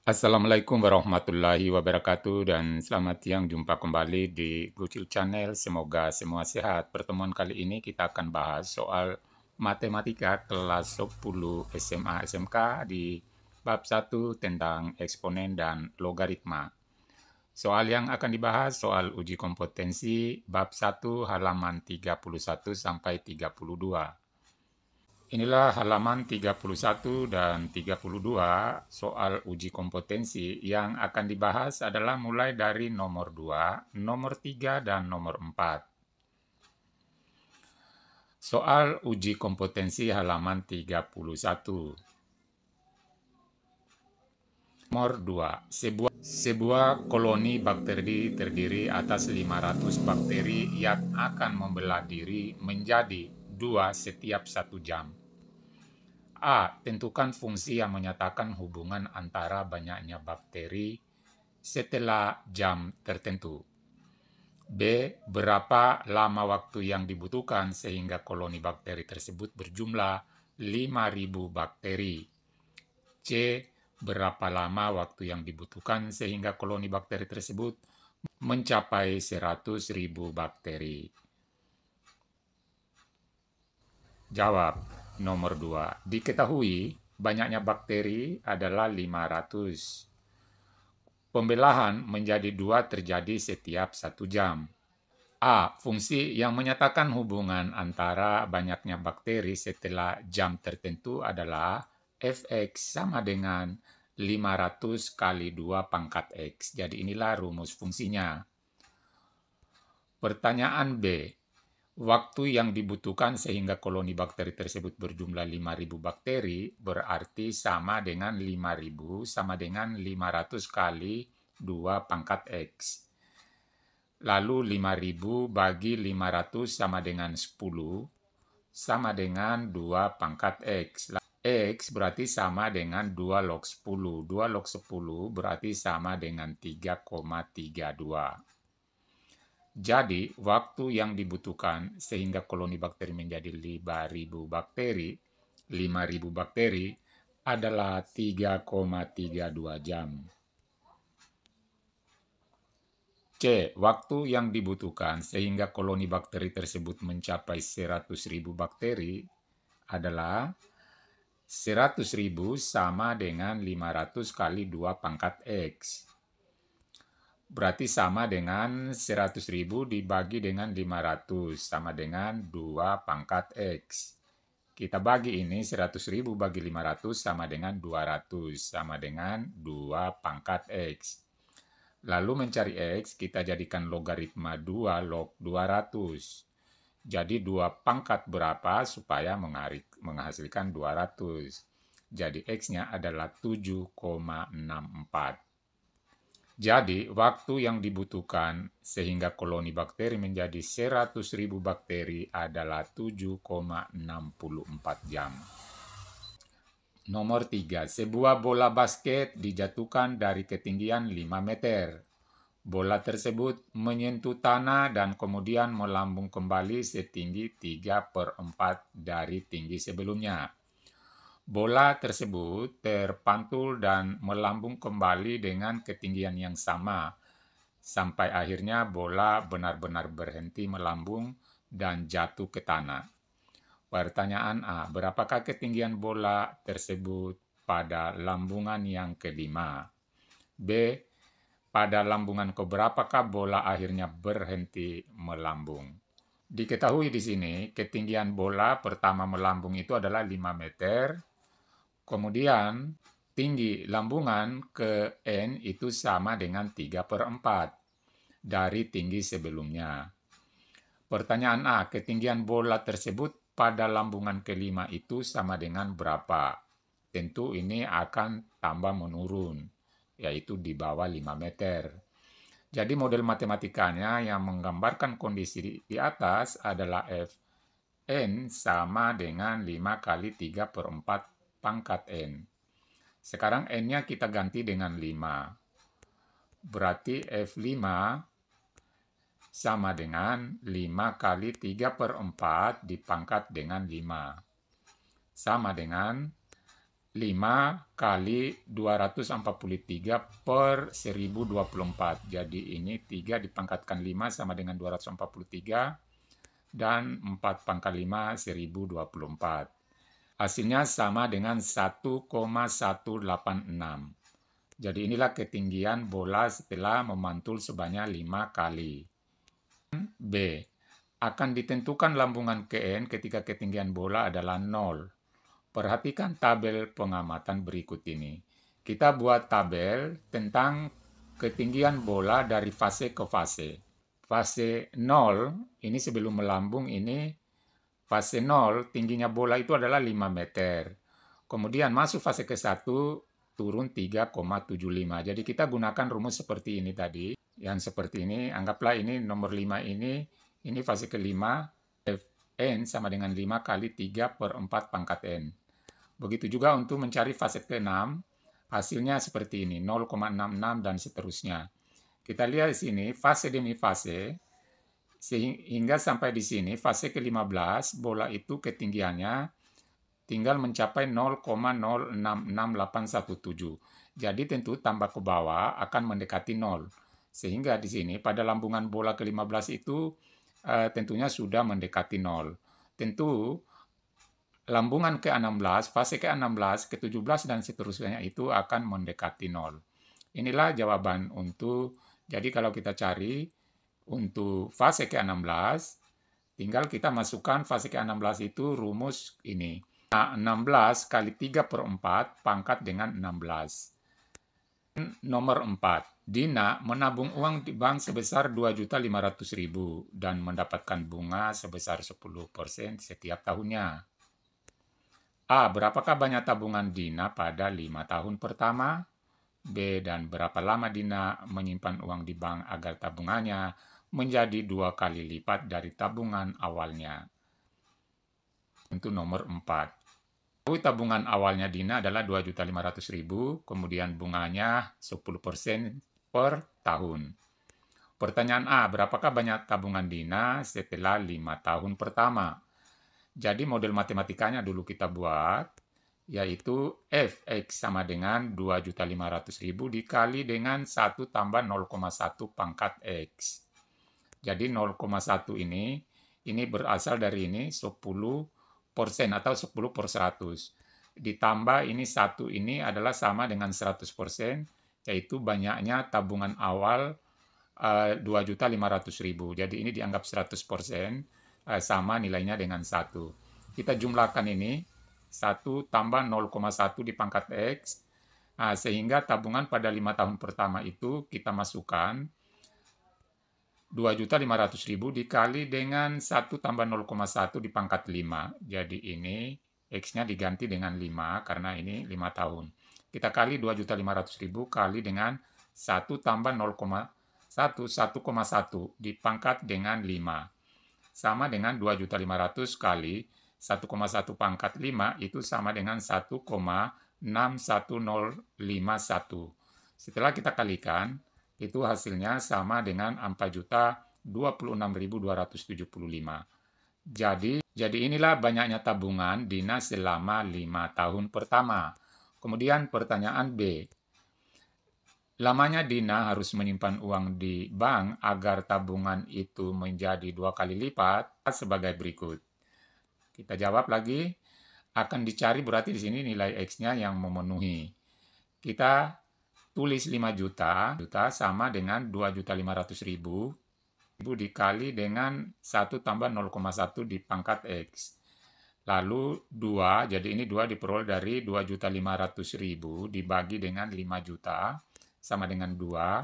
Assalamualaikum warahmatullahi wabarakatuh dan selamat siang, jumpa kembali di Gucil Channel. Semoga semua sehat. Pertemuan kali ini kita akan bahas soal matematika kelas 10 SMA SMK di bab 1 tentang eksponen dan logaritma. Soal yang akan dibahas soal uji kompetensi bab 1 halaman 31 sampai 32. Inilah halaman 31 dan 32 soal uji kompetensi. Yang akan dibahas adalah mulai dari nomor 2, nomor 3, dan nomor 4. Soal uji kompetensi halaman 31. Nomor 2. Sebuah koloni bakteri terdiri atas 500 bakteri yang akan membelah diri menjadi 2 setiap 1 jam. A. Tentukan fungsi yang menyatakan hubungan antara banyaknya bakteri setelah jam tertentu. B. Berapa lama waktu yang dibutuhkan sehingga koloni bakteri tersebut berjumlah 5.000 bakteri. C. Berapa lama waktu yang dibutuhkan sehingga koloni bakteri tersebut mencapai 100.000 bakteri. Jawab. Nomor 2. Diketahui banyaknya bakteri adalah 500. Pembelahan menjadi 2 terjadi setiap 1 jam. A. Fungsi yang menyatakan hubungan antara banyaknya bakteri setelah jam tertentu adalah Fx sama dengan 500 kali 2 pangkat X. Jadi inilah rumus fungsinya. Pertanyaan B. Waktu yang dibutuhkan sehingga koloni bakteri tersebut berjumlah 5.000 bakteri berarti sama dengan 5.000 sama dengan 500 kali 2 pangkat X. Lalu 5.000 bagi 500 sama dengan 10 sama dengan 2 pangkat X. X berarti sama dengan 2 log 10. 2 log 10 berarti sama dengan 3,32. Jadi, waktu yang dibutuhkan sehingga koloni bakteri menjadi 5.000 bakteri adalah 3,32 jam. C. Waktu yang dibutuhkan sehingga koloni bakteri tersebut mencapai 100.000 bakteri adalah 100.000 sama dengan 500 kali 2 pangkat X. Berarti sama dengan 100.000 dibagi dengan 500 sama dengan 2 pangkat X. Kita bagi ini 100.000 bagi 500 sama dengan 200 sama dengan 2 pangkat X. Lalu mencari X, kita jadikan logaritma 2 log 200. Jadi 2 pangkat berapa supaya menghasilkan 200. Jadi X-nya adalah 7,64. Jadi waktu yang dibutuhkan sehingga koloni bakteri menjadi 100.000 bakteri adalah 7,64 jam. Nomor 3. Sebuah bola basket dijatuhkan dari ketinggian 5 meter. Bola tersebut menyentuh tanah dan kemudian melambung kembali setinggi 3/4 dari tinggi sebelumnya. Bola tersebut terpantul dan melambung kembali dengan ketinggian yang sama, sampai akhirnya bola benar-benar berhenti melambung dan jatuh ke tanah. Pertanyaan A. Berapakah ketinggian bola tersebut pada lambungan yang kelima? B. Pada lambungan keberapakah bola akhirnya berhenti melambung? Diketahui di sini ketinggian bola pertama melambung itu adalah 5 meter. Kemudian tinggi lambungan ke N itu sama dengan 3/4 dari tinggi sebelumnya. Pertanyaan A. Ketinggian bola tersebut pada lambungan kelima itu sama dengan berapa? Tentu ini akan tambah menurun, yaitu di bawah 5 meter. Jadi model matematikanya yang menggambarkan kondisi di atas adalah Fn sama dengan 5 kali 3/4 pangkat N. Sekarang N-nya kita ganti dengan 5. Berarti F5 sama dengan 5 kali 3/4 dipangkat dengan 5. Sama dengan 5 kali 243 per 1024. Jadi ini 3 dipangkatkan 5 sama dengan 243 dan 4 pangkat 5 1024. Hasilnya sama dengan 1,186. Jadi inilah ketinggian bola setelah memantul sebanyak 5 kali. B. Akan ditentukan lambungan Kn ketika ketinggian bola adalah 0. Perhatikan tabel pengamatan berikut ini. Kita buat tabel tentang ketinggian bola dari fase ke fase. Fase 0, ini sebelum melambung ini, fase 0 tingginya bola itu adalah 5 meter. Kemudian masuk fase ke-1, turun 3,75. Jadi kita gunakan rumus seperti ini tadi. Yang seperti ini, anggaplah ini nomor 5 ini fase ke-5, Fn sama dengan 5 kali 3 per 4 pangkat N. Begitu juga untuk mencari fase ke-6, hasilnya seperti ini, 0,66 dan seterusnya. Kita lihat di sini, fase demi fase, sehingga sampai di sini, fase ke-15, bola itu ketinggiannya tinggal mencapai 0,066817. Jadi tentu tambah ke bawah akan mendekati 0. Sehingga di sini pada lambungan bola ke-15 itu tentunya sudah mendekati 0. Tentu lambungan ke-16, fase ke-16, ke-17 dan seterusnya itu akan mendekati 0. Inilah jawaban untuk, jadi kalau kita cari untuk fase ke-16, tinggal kita masukkan fase ke-16 itu rumus ini. 16 kali 3 per 4 pangkat dengan 16. Nomor 4. Dina menabung uang di bank sebesar 2.500.000 dan mendapatkan bunga sebesar 10% setiap tahunnya. A. Berapakah banyak tabungan Dina pada 5 tahun pertama? B. Dan berapa lama Dina menyimpan uang di bank agar tabungannya menjadi 2 kali lipat dari tabungan awalnya? Untuk nomor 4. Tabungan awalnya Dina adalah 2.500.000, kemudian bunganya 10% per tahun. Pertanyaan A, berapakah banyak tabungan Dina setelah 5 tahun pertama? Jadi model matematikanya dulu kita buat, yaitu Fx sama dengan 2.500.000 dikali dengan 1 tambah 0,1 pangkat X. Jadi 0,1 ini berasal dari ini 10% atau 10 per 100. Ditambah ini 1 ini adalah sama dengan 100%, yaitu banyaknya tabungan awal 2.500.000. Jadi ini dianggap 100%, sama nilainya dengan 1. Kita jumlahkan ini, 1 tambah 0,1 di pangkat X, sehingga tabungan pada 5 tahun pertama itu kita masukkan 2.500.000 dikali dengan 1 tambah 0,1 di pangkat 5. Jadi ini X-nya diganti dengan 5 karena ini 5 tahun. Kita kali 2.500.000 kali dengan 1 tambah 0,1, 1,1 dipangkat dengan 5. Sama dengan 2.500 kali 1,1 pangkat 5 itu sama dengan 1,61051. Setelah kita kalikan, itu hasilnya sama dengan 4.026.275. Jadi inilah banyaknya tabungan Dina selama 5 tahun pertama. Kemudian pertanyaan B. Lamanya Dina harus menyimpan uang di bank agar tabungan itu menjadi 2 kali lipat sebagai berikut. Kita jawab lagi, akan dicari berarti di sini nilai X-nya yang memenuhi. Kita tulis 5 juta sama dengan 2.500.000 dikali dengan 1 tambah 0,1 di pangkat X. Lalu 2, jadi ini 2 diperoleh dari 2.500.000 dibagi dengan 5 juta, sama dengan 2.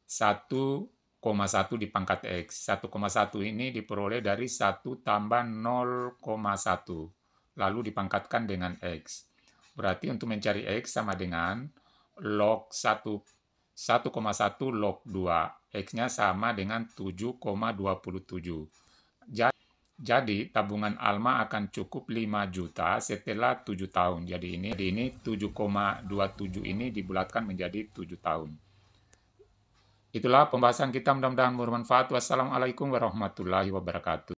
1,1 di pangkat X. 1,1 ini diperoleh dari 1 tambah 0,1. Lalu dipangkatkan dengan X. Berarti untuk mencari X sama dengan log 1,1 log 2. X-nya sama dengan 7,27. Jadi tabungan Alma akan cukup 5 juta setelah 7 tahun. Jadi ini 7,27 ini dibulatkan menjadi 7 tahun. Itulah pembahasan kita, mudah-mudahan bermanfaat. Wassalamualaikum warahmatullahi wabarakatuh.